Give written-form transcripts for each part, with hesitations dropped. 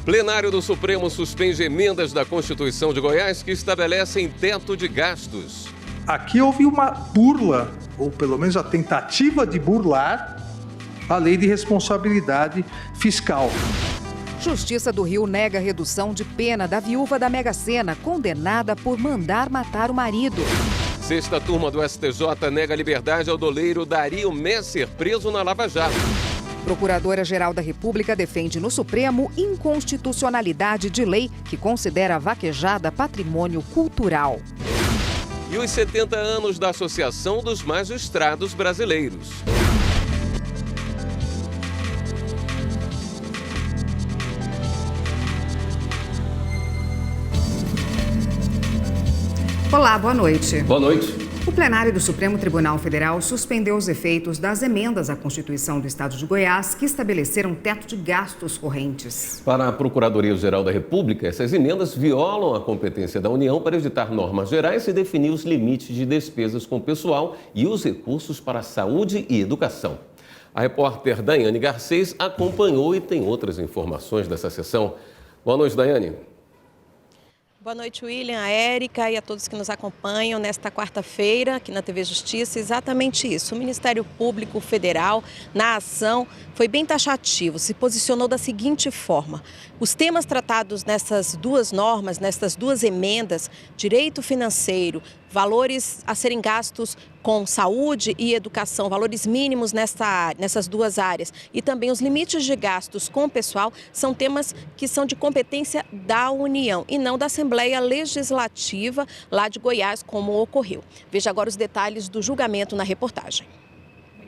Plenário do Supremo suspende emendas da Constituição de Goiás que estabelecem teto de gastos. Aqui houve uma burla, ou pelo menos a tentativa de burlar, a lei de responsabilidade fiscal. Justiça do Rio nega redução de pena da viúva da Mega Sena, condenada por mandar matar o marido. Sexta turma do STJ nega liberdade ao doleiro Dario Messer, preso na Lava Jato. Procuradora-Geral da República defende no Supremo inconstitucionalidade de lei que considera a vaquejada patrimônio cultural. E os 70 anos da Associação dos Magistrados Brasileiros. Olá, boa noite. Boa noite. O plenário do Supremo Tribunal Federal suspendeu os efeitos das emendas à Constituição do Estado de Goiás que estabeleceram teto de gastos correntes. Para a Procuradoria-Geral da República, essas emendas violam a competência da União para editar normas gerais e definir os limites de despesas com pessoal e os recursos para saúde e educação. A repórter Daiane Garcês acompanhou e tem outras informações dessa sessão. Boa noite, Daiane. Boa noite, William, a Érica e a todos que nos acompanham nesta quarta-feira aqui na TV Justiça. Exatamente isso. O Ministério Público Federal, na ação, foi bem taxativo, se posicionou da seguinte forma. Os temas tratados nessas duas normas, nessas duas emendas, direito financeiro, valores a serem gastos com saúde e educação, valores mínimos nessas duas áreas e também os limites de gastos com o pessoal, são temas que são de competência da União e não da Assembleia Legislativa lá de Goiás, como ocorreu. Veja agora os detalhes do julgamento na reportagem.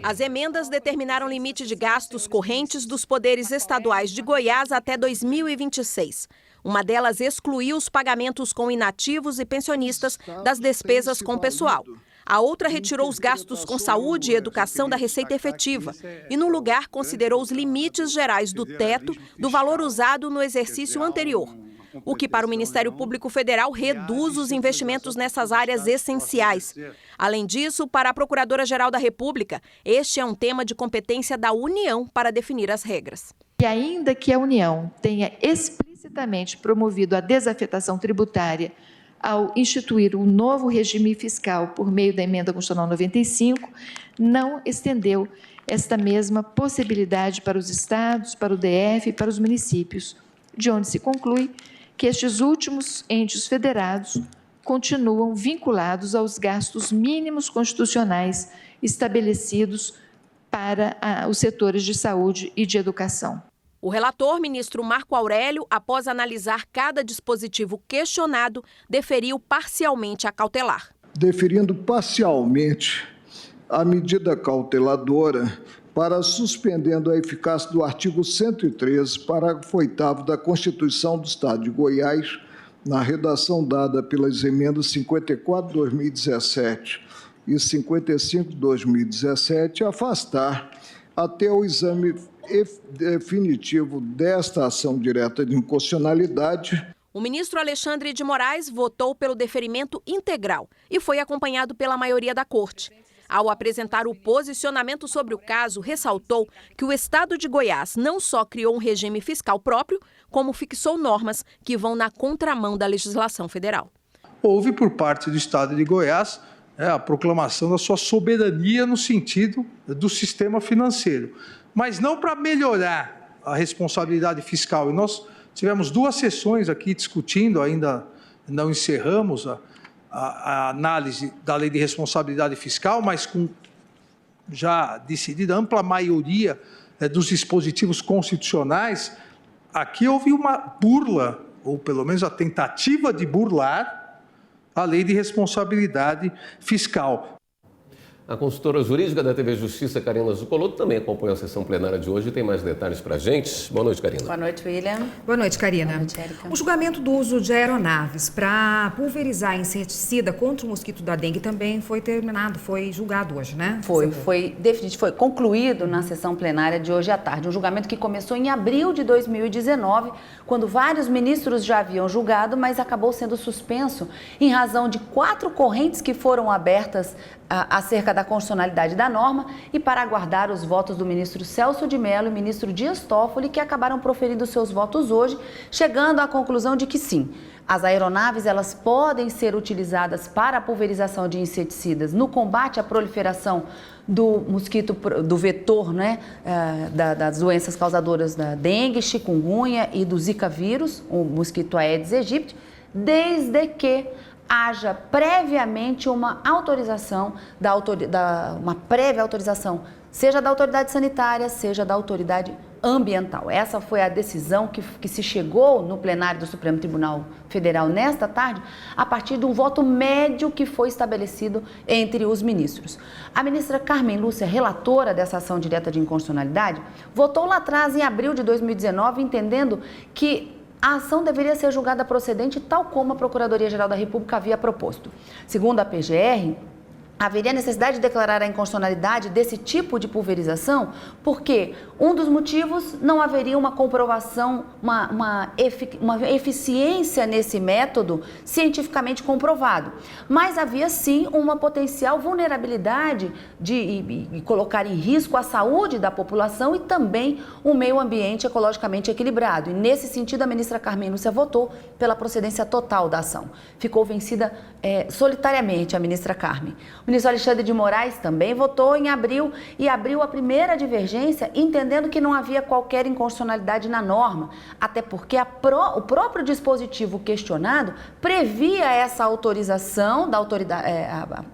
As emendas determinaram limite de gastos correntes dos poderes estaduais de Goiás até 2026. Uma delas excluiu os pagamentos com inativos e pensionistas das despesas com pessoal. A outra retirou os gastos com saúde e educação da receita efetiva e, no lugar, considerou os limites gerais do teto do valor usado no exercício anterior, o que, para o Ministério Público Federal, reduz os investimentos nessas áreas essenciais. Além disso, para a Procuradora-Geral da República, este é um tema de competência da União para definir as regras. E ainda que a União tenha explicitamente promovido a desafetação tributária ao instituir um novo regime fiscal por meio da Emenda Constitucional 95, não estendeu esta mesma possibilidade para os estados, para o DF e para os municípios, de onde se conclui que estes últimos entes federados continuam vinculados aos gastos mínimos constitucionais estabelecidos para os setores de saúde e de educação. O relator, ministro Marco Aurélio, após analisar cada dispositivo questionado, deferiu parcialmente a cautelar. Deferindo parcialmente a medida cauteladora para suspendendo a eficácia do artigo 113, parágrafo 8º da Constituição do Estado de Goiás, na redação dada pelas emendas 54 de 2017 e 55 de 2017, afastar até o exame definitivo desta ação direta de inconstitucionalidade. O ministro Alexandre de Moraes votou pelo deferimento integral e foi acompanhado pela maioria da Corte. Ao apresentar o posicionamento sobre o caso, ressaltou que o Estado de Goiás não só criou um regime fiscal próprio, como fixou normas que vão na contramão da legislação federal. Houve, por parte do Estado de Goiás, a proclamação da sua soberania no sentido do sistema financeiro, mas não para melhorar a responsabilidade fiscal. E nós tivemos duas sessões aqui discutindo, ainda não encerramos a análise da lei de responsabilidade fiscal, mas com já decidida ampla maioria dos dispositivos constitucionais. Aqui houve uma burla, ou pelo menos a tentativa de burlar a lei de responsabilidade fiscal. A consultora jurídica da TV Justiça, Karina Zucolotto, também acompanhou a sessão plenária de hoje e tem mais detalhes para a gente. Boa noite, Karina. Boa noite, William. Boa noite, Karina. Boa noite, Érica. O julgamento do uso de aeronaves para pulverizar inseticida contra o mosquito da dengue também foi terminado, foi julgado hoje, né? Foi concluído na sessão plenária de hoje à tarde. Um julgamento que começou em abril de 2019, quando vários ministros já haviam julgado, mas acabou sendo suspenso em razão de 4 correntes que foram abertas acerca da constitucionalidade da norma e para aguardar os votos do ministro Celso de Mello e ministro Dias Toffoli, que acabaram proferindo seus votos hoje, chegando à conclusão de que sim, as aeronaves elas podem ser utilizadas para a pulverização de inseticidas no combate à proliferação do mosquito, do vetor, né, das doenças causadoras da dengue, chikungunya e do Zika vírus, o mosquito Aedes aegypti, desde que haja previamente uma autorização, uma prévia autorização, seja da autoridade sanitária, seja da autoridade ambiental. Essa foi a decisão que se chegou no plenário do Supremo Tribunal Federal nesta tarde, a partir de um voto médio que foi estabelecido entre os ministros. A ministra Carmen Lúcia, relatora dessa ação direta de inconstitucionalidade, votou lá atrás, em abril de 2019, entendendo que a ação deveria ser julgada procedente, tal como a Procuradoria-Geral da República havia proposto. Segundo a PGR, haveria necessidade de declarar a inconstitucionalidade desse tipo de pulverização, porque um dos motivos não haveria uma comprovação, uma eficiência nesse método cientificamente comprovado, mas havia sim uma potencial vulnerabilidade de colocar em risco a saúde da população e também um meio ambiente ecologicamente equilibrado. E nesse sentido, a ministra Carmen Lúcia votou pela procedência total da ação. Ficou vencida solitariamente a ministra Carmen. O ministro Alexandre de Moraes também votou em abril e abriu a primeira divergência, entendendo que não havia qualquer inconstitucionalidade na norma, até porque o próprio dispositivo questionado previa essa autorização da autoridade,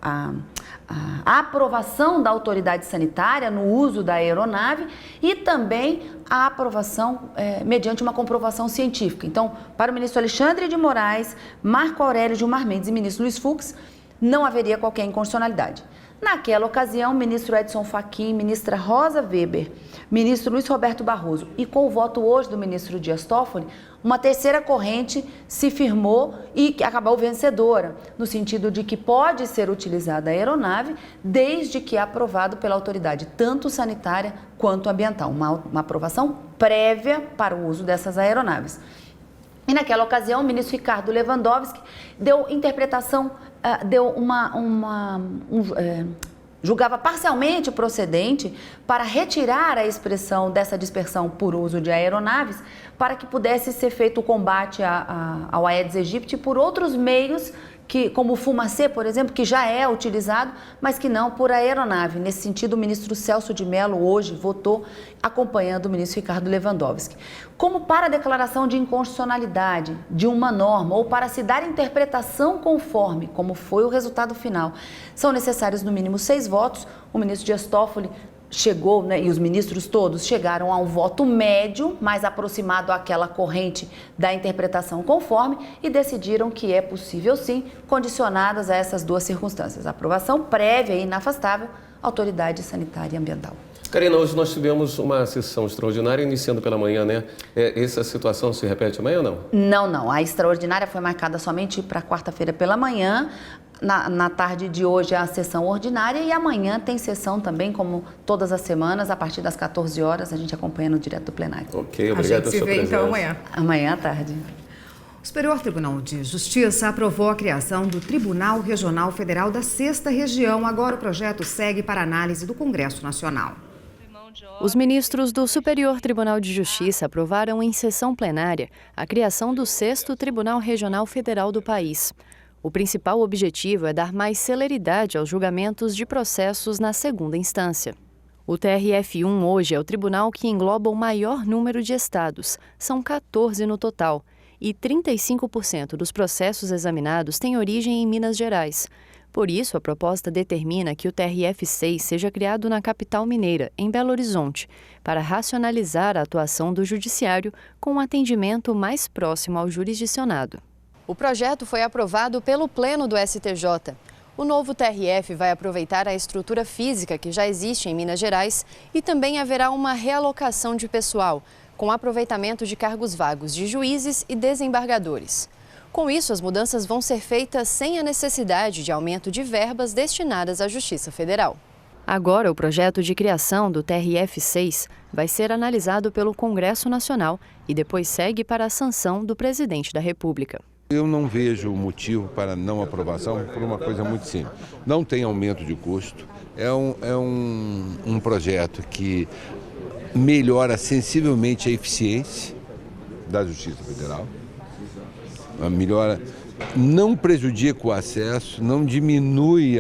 a aprovação da autoridade sanitária no uso da aeronave e também a aprovação mediante uma comprovação científica. Então, para o ministro Alexandre de Moraes, Marco Aurélio Gilmar Mendes e ministro Luiz Fux, não haveria qualquer inconstitucionalidade. Naquela ocasião, o ministro Edson Fachin, ministra Rosa Weber, ministro Luiz Roberto Barroso e com o voto hoje do ministro Dias Toffoli, uma terceira corrente se firmou e acabou vencedora, no sentido de que pode ser utilizada a aeronave desde que aprovado pela autoridade, tanto sanitária quanto ambiental, uma aprovação prévia para o uso dessas aeronaves. E naquela ocasião, o ministro Ricardo Lewandowski deu interpretação, julgava parcialmente procedente para retirar a expressão dessa dispersão por uso de aeronaves para que pudesse ser feito o combate ao Aedes aegypti por outros meios, como o fumacê, por exemplo, que já é utilizado, mas que não por aeronave. Nesse sentido, o ministro Celso de Mello hoje votou acompanhando o ministro Ricardo Lewandowski. Como para a declaração de inconstitucionalidade de uma norma ou para se dar interpretação conforme, como foi o resultado final, são necessários no mínimo 6 votos, o ministro Dias Toffoli chegou, né, e os ministros todos chegaram a um voto médio, mais aproximado àquela corrente da interpretação conforme, e decidiram que é possível sim, condicionadas a essas duas circunstâncias, aprovação prévia e inafastável, autoridade sanitária e ambiental. Karina, hoje nós tivemos uma sessão extraordinária iniciando pela manhã, né? Essa situação se repete amanhã ou não? Não. A extraordinária foi marcada somente para quarta-feira pela manhã. Na tarde de hoje é a sessão ordinária e amanhã tem sessão também, como todas as semanas, a partir das 14 horas, a gente acompanha no direto do plenário. Ok, obrigado pela sua presença. A gente se vê então amanhã. Amanhã à tarde. O Superior Tribunal de Justiça aprovou a criação do Tribunal Regional Federal da 6ª Região. Agora o projeto segue para análise do Congresso Nacional. Os ministros do Superior Tribunal de Justiça aprovaram em sessão plenária a criação do 6º Tribunal Regional Federal do país. O principal objetivo é dar mais celeridade aos julgamentos de processos na segunda instância. O TRF1 hoje é o tribunal que engloba o maior número de estados, são 14 no total, e 35% dos processos examinados têm origem em Minas Gerais. Por isso, a proposta determina que o TRF6 seja criado na capital mineira, em Belo Horizonte, para racionalizar a atuação do judiciário com um atendimento mais próximo ao jurisdicionado. O projeto foi aprovado pelo Pleno do STJ. O O novo TRF vai aproveitar a estrutura física que já existe em Minas Gerais e também haverá uma realocação de pessoal, com aproveitamento de cargos vagos de juízes e desembargadores. Com isso, as mudanças vão ser feitas sem a necessidade de aumento de verbas destinadas à Justiça Federal. Agora, o projeto de criação do TRF-6 vai ser analisado pelo Congresso Nacional e depois segue para a sanção do presidente da República. Eu não vejo motivo para não aprovação por uma coisa muito simples. Não tem aumento de custo, é um projeto que melhora sensivelmente a eficiência da Justiça Federal, melhora, não prejudica o acesso, não diminui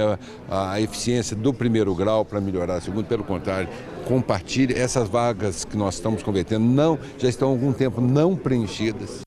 a eficiência do primeiro grau para melhorar o segundo, pelo contrário, compartilha essas vagas que nós estamos convertendo, já estão há algum tempo não preenchidas.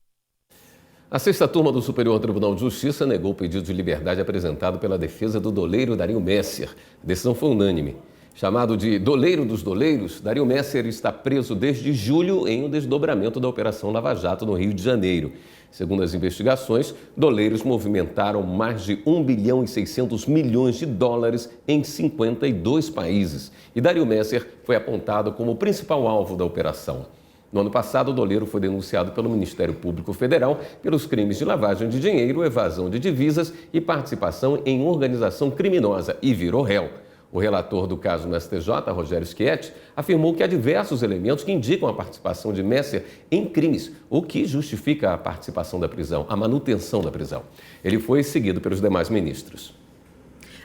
A sexta turma do Superior Tribunal de Justiça negou o pedido de liberdade apresentado pela defesa do doleiro Dario Messer. A decisão foi unânime. Chamado de doleiro dos doleiros, Dario Messer está preso desde julho em um desdobramento da Operação Lava Jato no Rio de Janeiro. Segundo as investigações, doleiros movimentaram mais de 1 bilhão e 600 milhões de dólares em 52 países. E Dario Messer foi apontado como o principal alvo da operação. No ano passado, o doleiro foi denunciado pelo Ministério Público Federal pelos crimes de lavagem de dinheiro, evasão de divisas e participação em organização criminosa e virou réu. O relator do caso no STJ, Rogério Schietti, afirmou que há diversos elementos que indicam a participação de Messer em crimes, o que justifica a participação da prisão, a manutenção da prisão. Ele foi seguido pelos demais ministros.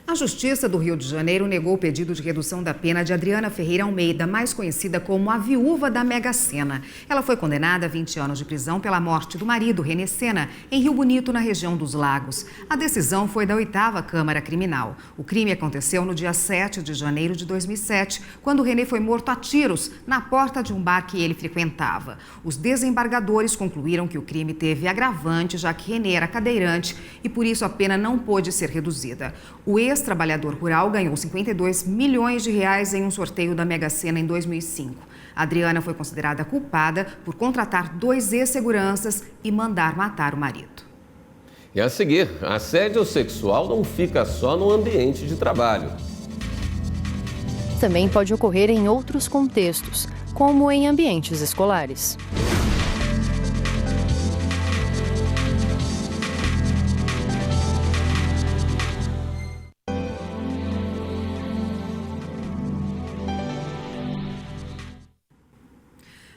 A Justiça do Rio de Janeiro negou o pedido de redução da pena de Adriana Ferreira Almeida, mais conhecida como a viúva da Mega Sena. Ela foi condenada a 20 anos de prisão pela morte do marido, René Sena, em Rio Bonito, na região dos Lagos. A decisão foi da 8ª Câmara Criminal. O crime aconteceu no dia 7 de janeiro de 2007, quando René foi morto a tiros na porta de um bar que ele frequentava. Os desembargadores concluíram que o crime teve agravante, já que René era cadeirante e por isso a pena não pôde ser reduzida. O ex-trabalhador rural ganhou 52 milhões de reais em um sorteio da Mega Sena em 2005. A Adriana foi considerada culpada por contratar 2 ex-seguranças e mandar matar o marido. E a seguir, assédio sexual não fica só no ambiente de trabalho. Também pode ocorrer em outros contextos, como em ambientes escolares.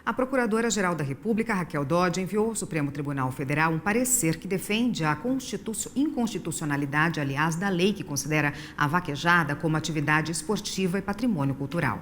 A Procuradora-Geral da República, Raquel Dodge, enviou ao Supremo Tribunal Federal um parecer que defende a inconstitucionalidade, aliás, da lei que considera a vaquejada como atividade esportiva e patrimônio cultural.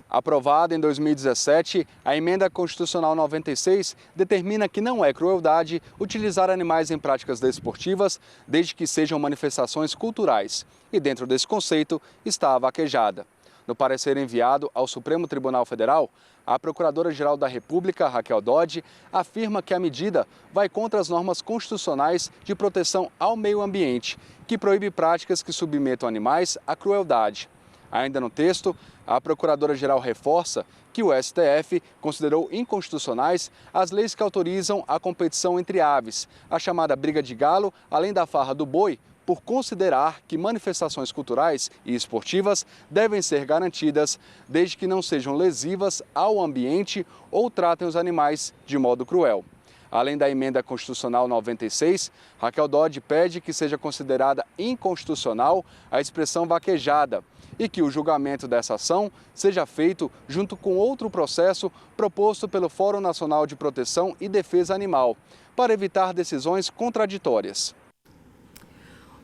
Aprovada em 2017, a Emenda Constitucional 96 determina que não é crueldade utilizar animais em práticas desportivas, desde que sejam manifestações culturais. E dentro desse conceito está a vaquejada. No parecer enviado ao Supremo Tribunal Federal, a Procuradora-Geral da República, Raquel Dodge, afirma que a medida vai contra as normas constitucionais de proteção ao meio ambiente, que proíbe práticas que submetam animais à crueldade. Ainda no texto, a Procuradora-Geral reforça que o STF considerou inconstitucionais as leis que autorizam a competição entre aves, a chamada briga de galo, além da farra do boi, por considerar que manifestações culturais e esportivas devem ser garantidas desde que não sejam lesivas ao ambiente ou tratem os animais de modo cruel. Além da Emenda Constitucional 96, Raquel Dodge pede que seja considerada inconstitucional a expressão vaquejada e que o julgamento dessa ação seja feito junto com outro processo proposto pelo Fórum Nacional de Proteção e Defesa Animal, para evitar decisões contraditórias.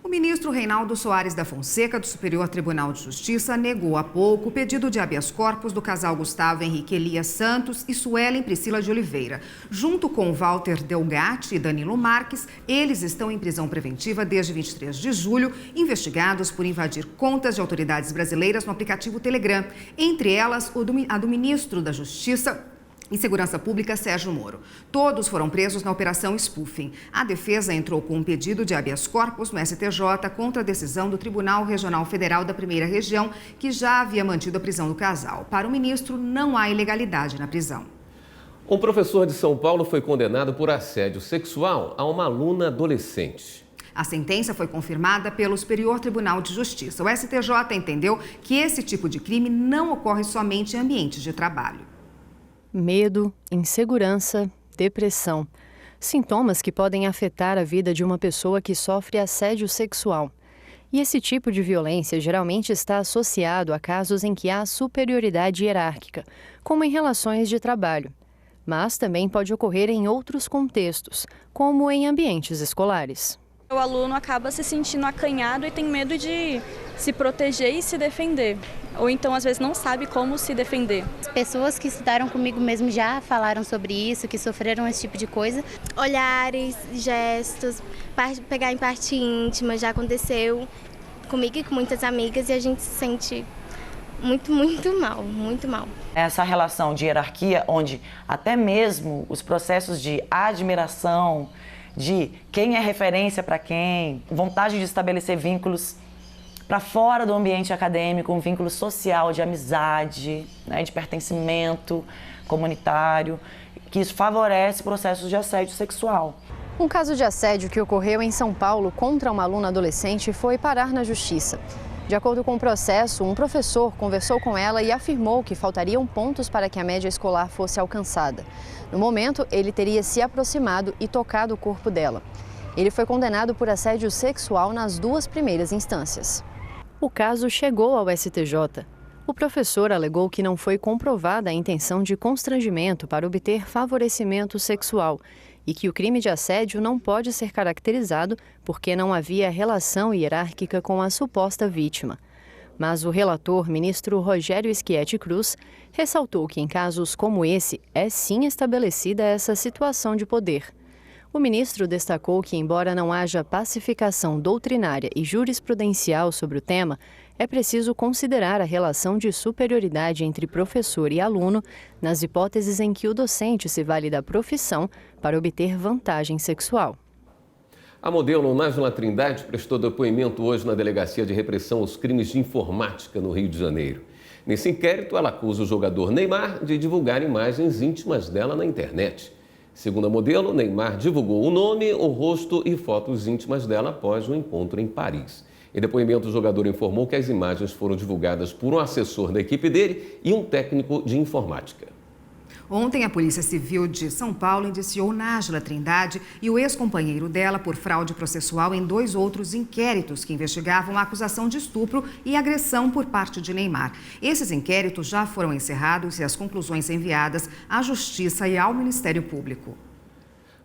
O ministro Reinaldo Soares da Fonseca, do Superior Tribunal de Justiça, negou há pouco o pedido de habeas corpus do casal Gustavo Henrique Elias Santos e Suelen Priscila de Oliveira. Junto com Walter Delgatti e Danilo Marques, eles estão em prisão preventiva desde 23 de julho, investigados por invadir contas de autoridades brasileiras no aplicativo Telegram, entre elas a do ministro da Justiça e Segurança Pública, Sérgio Moro. Todos foram presos na Operação Spoofing. A defesa entrou com um pedido de habeas corpus no STJ contra a decisão do Tribunal Regional Federal da Primeira Região, que já havia mantido a prisão do casal. Para o ministro, não há ilegalidade na prisão. Um professor de São Paulo foi condenado por assédio sexual a uma aluna adolescente. A sentença foi confirmada pelo Superior Tribunal de Justiça. O STJ entendeu que esse tipo de crime não ocorre somente em ambientes de trabalho. Medo, insegurança, depressão. Sintomas que podem afetar a vida de uma pessoa que sofre assédio sexual. E esse tipo de violência geralmente está associado a casos em que há superioridade hierárquica, como em relações de trabalho. Mas também pode ocorrer em outros contextos, como em ambientes escolares. O aluno acaba se sentindo acanhado e tem medo de se proteger e se defender. Ou então, às vezes, não sabe como se defender. As pessoas que estudaram comigo mesmo já falaram sobre isso, que sofreram esse tipo de coisa. Olhares, gestos, pegar em parte íntima, já aconteceu comigo e com muitas amigas e a gente se sente muito mal, muito mal. Essa relação de hierarquia, onde até mesmo os processos de admiração, de quem é referência para quem, vontade de estabelecer vínculos para fora do ambiente acadêmico, um vínculo social, de amizade, né, de pertencimento comunitário, que isso favorece processos de assédio sexual. Um caso de assédio que ocorreu em São Paulo contra uma aluna adolescente foi parar na justiça. De acordo com o processo, um professor conversou com ela e afirmou que faltariam pontos para que a média escolar fosse alcançada. No momento, ele teria se aproximado e tocado o corpo dela. Ele foi condenado por assédio sexual nas 2 primeiras instâncias. O caso chegou ao STJ. O professor alegou que não foi comprovada a intenção de constrangimento para obter favorecimento sexual e que o crime de assédio não pode ser caracterizado porque não havia relação hierárquica com a suposta vítima. Mas o relator, ministro Rogério Schietti Cruz, ressaltou que em casos como esse é sim estabelecida essa situação de poder. O ministro destacou que, embora não haja pacificação doutrinária e jurisprudencial sobre o tema, é preciso considerar a relação de superioridade entre professor e aluno nas hipóteses em que o docente se vale da profissão para obter vantagem sexual. A modelo Nájila Trindade prestou depoimento hoje na Delegacia de Repressão aos Crimes de Informática no Rio de Janeiro. Nesse inquérito, ela acusa o jogador Neymar de divulgar imagens íntimas dela na internet. Segundo a modelo, Neymar divulgou o nome, o rosto e fotos íntimas dela após o encontro em Paris. Em depoimento, o jogador informou que as imagens foram divulgadas por um assessor da equipe dele e um técnico de informática. Ontem, a Polícia Civil de São Paulo indiciou Nájila Trindade e o ex-companheiro dela por fraude processual em 2 outros inquéritos que investigavam a acusação de estupro e agressão por parte de Neymar. Esses inquéritos já foram encerrados e as conclusões enviadas à Justiça e ao Ministério Público.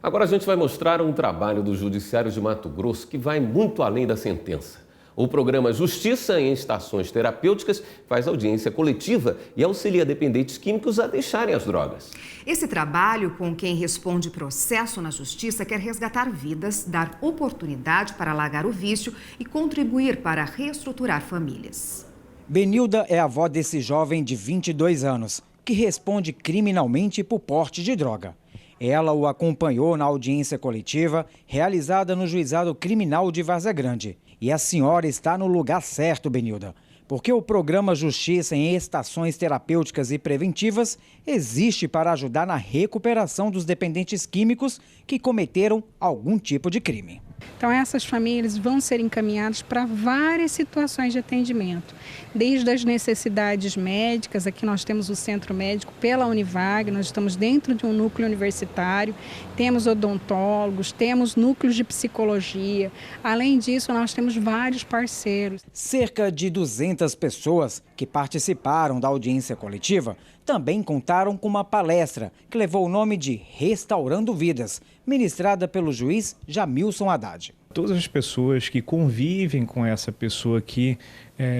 Agora a gente vai mostrar um trabalho do Judiciário de Mato Grosso que vai muito além da sentença. O programa Justiça em Estações Terapêuticas faz audiência coletiva e auxilia dependentes químicos a deixarem as drogas. Esse trabalho, com quem responde processo na Justiça, quer resgatar vidas, dar oportunidade para largar o vício e contribuir para reestruturar famílias. Benilda é a avó desse jovem de 22 anos, que responde criminalmente por porte de droga. Ela o acompanhou na audiência coletiva realizada no Juizado Criminal de Várzea Grande. E a senhora está no lugar certo, Benilda, porque o programa Justiça em Estações Terapêuticas e Preventivas existe para ajudar na recuperação dos dependentes químicos que cometeram algum tipo de crime. Então, essas famílias vão ser encaminhadas para várias situações de atendimento, desde as necessidades médicas. Aqui nós temos o centro médico pela Univag, nós estamos dentro de um núcleo universitário, temos odontólogos, temos núcleos de psicologia. Além disso, nós temos vários parceiros. Cerca de 200 pessoas que participaram da audiência coletiva também contaram com uma palestra que levou o nome de Restaurando Vidas, ministrada pelo juiz Jamilson Haddad. Todas as pessoas que convivem com essa pessoa que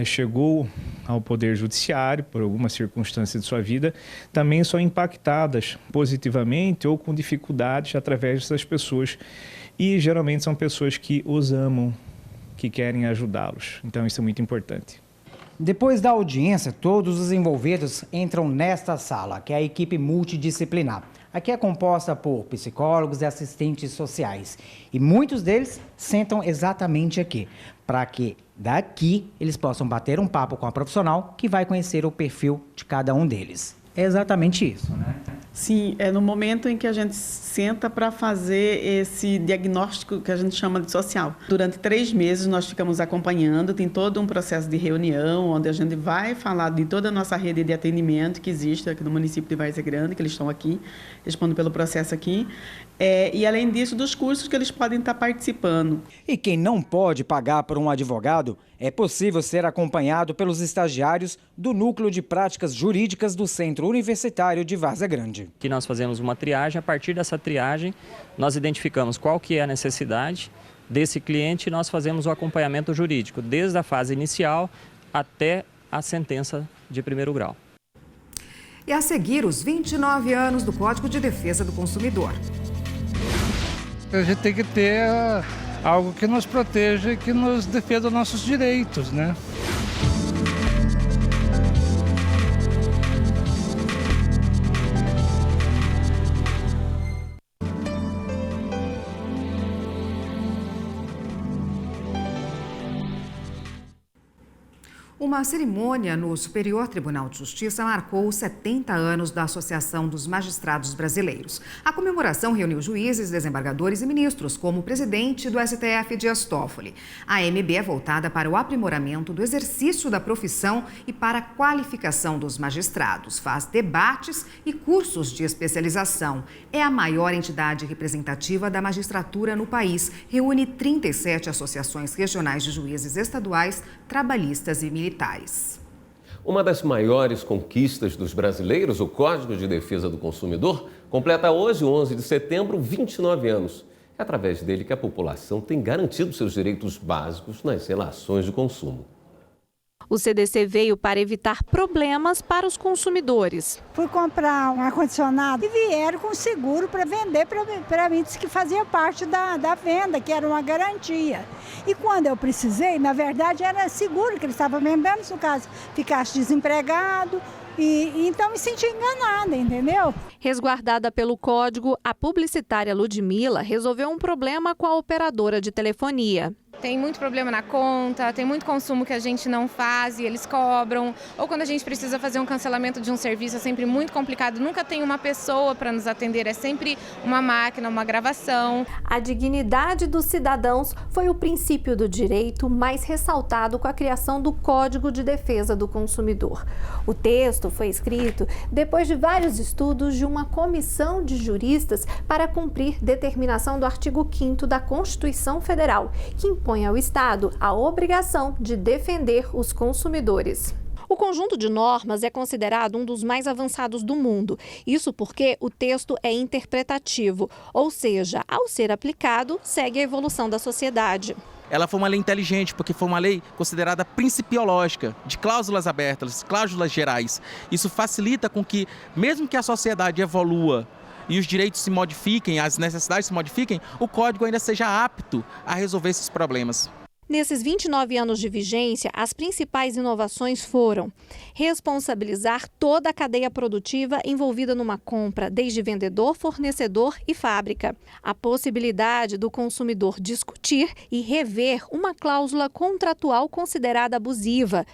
chegou ao Poder Judiciário por alguma circunstância de sua vida, também são impactadas positivamente ou com dificuldades através dessas pessoas. E geralmente são pessoas que os amam, que querem ajudá-los. Então isso é muito importante. Depois da audiência, todos os envolvidos entram nesta sala, que é a equipe multidisciplinar. Aqui é composta por psicólogos e assistentes sociais. E muitos deles sentam exatamente aqui, para que daqui eles possam bater um papo com a profissional que vai conhecer o perfil de cada um deles. É exatamente isso, né? Sim, é no momento em que a gente senta para fazer esse diagnóstico que a gente chama de social. Durante 3 meses nós ficamos acompanhando, tem todo um processo de reunião, onde a gente vai falar de toda a nossa rede de atendimento que existe aqui no município de Várzea Grande, que eles estão aqui, respondendo pelo processo aqui, e além disso dos cursos que eles podem estar participando. E quem não pode pagar por um advogado, é possível ser acompanhado pelos estagiários do Núcleo de Práticas Jurídicas do Centro Universitário de Várzea Grande. Que nós fazemos uma triagem, a partir dessa triagem nós identificamos qual que é a necessidade desse cliente e nós fazemos o acompanhamento jurídico, desde a fase inicial até a sentença de primeiro grau. E a seguir, os 29 anos do Código de Defesa do Consumidor. A gente tem que ter algo que nos proteja e que nos defenda os nossos direitos, né? Uma cerimônia no Superior Tribunal de Justiça marcou os 70 anos da Associação dos Magistrados Brasileiros. A comemoração reuniu juízes, desembargadores e ministros, como o presidente do STF, Dias Toffoli. A AMB é voltada para o aprimoramento do exercício da profissão e para a qualificação dos magistrados. Faz debates e cursos de especialização. É a maior entidade representativa da magistratura no país. Reúne 37 associações regionais de juízes estaduais, trabalhistas e militares. Uma das maiores conquistas dos brasileiros, o Código de Defesa do Consumidor, completa hoje, 11 de setembro, 29 anos. É através dele que a população tem garantido seus direitos básicos nas relações de consumo. O CDC veio para evitar problemas para os consumidores. Fui comprar um ar-condicionado e vieram com seguro para vender para mim, disse que fazia parte da venda, que era uma garantia. E quando eu precisei, na verdade era seguro que ele estava vendendo, se no caso ficasse desempregado. E então me senti enganada, entendeu? Resguardada pelo código, a publicitária Ludmila resolveu um problema com a operadora de telefonia. Tem muito problema na conta, tem muito consumo que a gente não faz e eles cobram. Ou quando a gente precisa fazer um cancelamento de um serviço, é sempre muito complicado. Nunca tem uma pessoa para nos atender, é sempre uma máquina, uma gravação. A dignidade dos cidadãos foi o princípio do direito mais ressaltado com a criação do Código de Defesa do Consumidor. O texto foi escrito depois de vários estudos de uma comissão de juristas para cumprir determinação do artigo 5º da Constituição Federal, que impõe ao Estado a obrigação de defender os consumidores. O conjunto de normas é considerado um dos mais avançados do mundo. Isso porque o texto é interpretativo, ou seja, ao ser aplicado, segue a evolução da sociedade. Ela foi uma lei inteligente, porque foi uma lei considerada principiológica, de cláusulas abertas, cláusulas gerais. Isso facilita com que, mesmo que a sociedade evolua e os direitos se modifiquem, as necessidades se modifiquem, o código ainda seja apto a resolver esses problemas. Nesses 29 anos de vigência, as principais inovações foram responsabilizar toda a cadeia produtiva envolvida numa compra, desde vendedor, fornecedor e fábrica. A possibilidade do consumidor discutir e rever uma cláusula contratual considerada abusiva.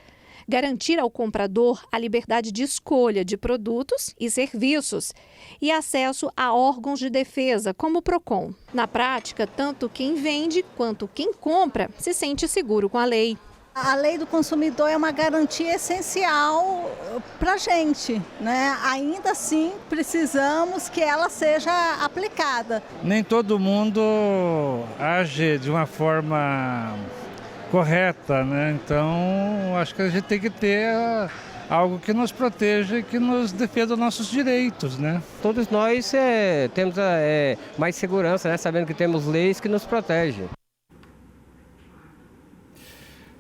Garantir ao comprador a liberdade de escolha de produtos e serviços e acesso a órgãos de defesa, como o PROCON. Na prática, tanto quem vende quanto quem compra se sente seguro com a lei. A lei do consumidor é uma garantia essencial para a gente, né? Ainda assim, precisamos que ela seja aplicada. Nem todo mundo age de uma forma correta, né? Então, acho que a gente tem que ter algo que nos proteja e que nos defenda os nossos direitos, né? Todos nós temos mais segurança, né? Sabendo que temos leis que nos protegem.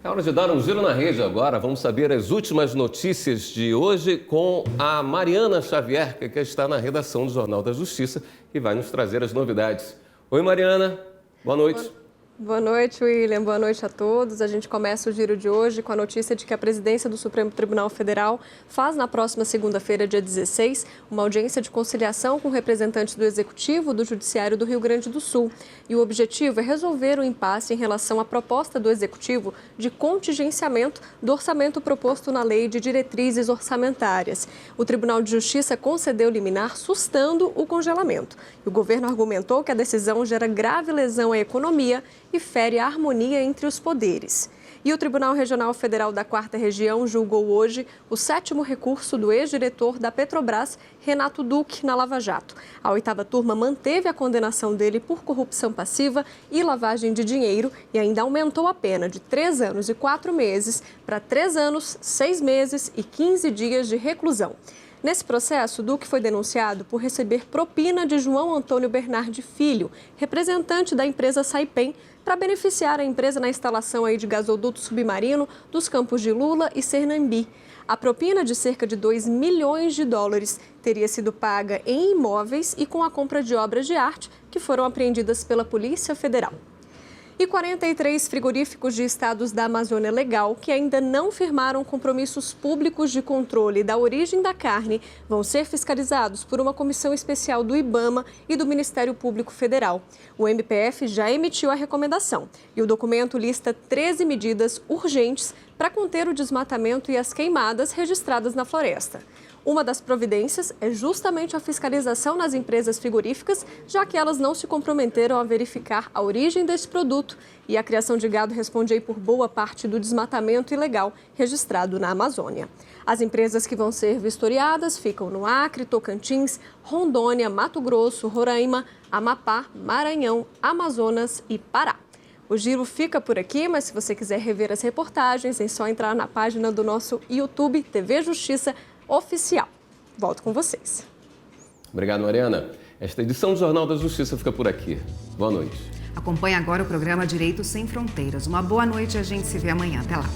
É hora de dar um giro na rede agora. Vamos saber as últimas notícias de hoje com a Mariana Xavier, que está na redação do Jornal da Justiça e vai nos trazer as novidades. Oi, Mariana. Boa noite. Boa noite, William. Boa noite a todos. A gente começa o giro de hoje com a notícia de que a presidência do Supremo Tribunal Federal faz na próxima segunda-feira, dia 16, uma audiência de conciliação com representantes do Executivo do Judiciário do Rio Grande do Sul. E o objetivo é resolver o impasse em relação à proposta do Executivo de contingenciamento do orçamento proposto na Lei de Diretrizes Orçamentárias. O Tribunal de Justiça concedeu liminar sustando o congelamento. E o governo argumentou que a decisão gera grave lesão à economia e fere a harmonia entre os poderes. E o Tribunal Regional Federal da 4ª Região julgou hoje o 7º recurso do ex-diretor da Petrobras, Renato Duque, na Lava Jato. A 8ª turma manteve a condenação dele por corrupção passiva e lavagem de dinheiro e ainda aumentou a pena de 3 anos e 4 meses para 3 anos, 6 meses e 15 dias de reclusão. Nesse processo, Duque foi denunciado por receber propina de João Antônio Bernardi Filho, representante da empresa Saipem, para beneficiar a empresa na instalação de gasoduto submarino dos campos de Lula e Sernambi. A propina de cerca de 2 milhões de dólares teria sido paga em imóveis e com a compra de obras de arte que foram apreendidas pela Polícia Federal. E 43 frigoríficos de estados da Amazônia Legal, que ainda não firmaram compromissos públicos de controle da origem da carne, vão ser fiscalizados por uma comissão especial do IBAMA e do Ministério Público Federal. O MPF já emitiu a recomendação e o documento lista 13 medidas urgentes para conter o desmatamento e as queimadas registradas na floresta. Uma das providências é justamente a fiscalização nas empresas frigoríficas, já que elas não se comprometeram a verificar a origem desse produto. E a criação de gado responde aí por boa parte do desmatamento ilegal registrado na Amazônia. As empresas que vão ser vistoriadas ficam no Acre, Tocantins, Rondônia, Mato Grosso, Roraima, Amapá, Maranhão, Amazonas e Pará. O giro fica por aqui, mas se você quiser rever as reportagens, é só entrar na página do nosso YouTube, TV Justiça Oficial. Volto com vocês. Obrigado, Mariana. Esta edição do Jornal da Justiça fica por aqui. Boa noite. Acompanhe agora o programa Direito Sem Fronteiras. Uma boa noite e a gente se vê amanhã. Até lá.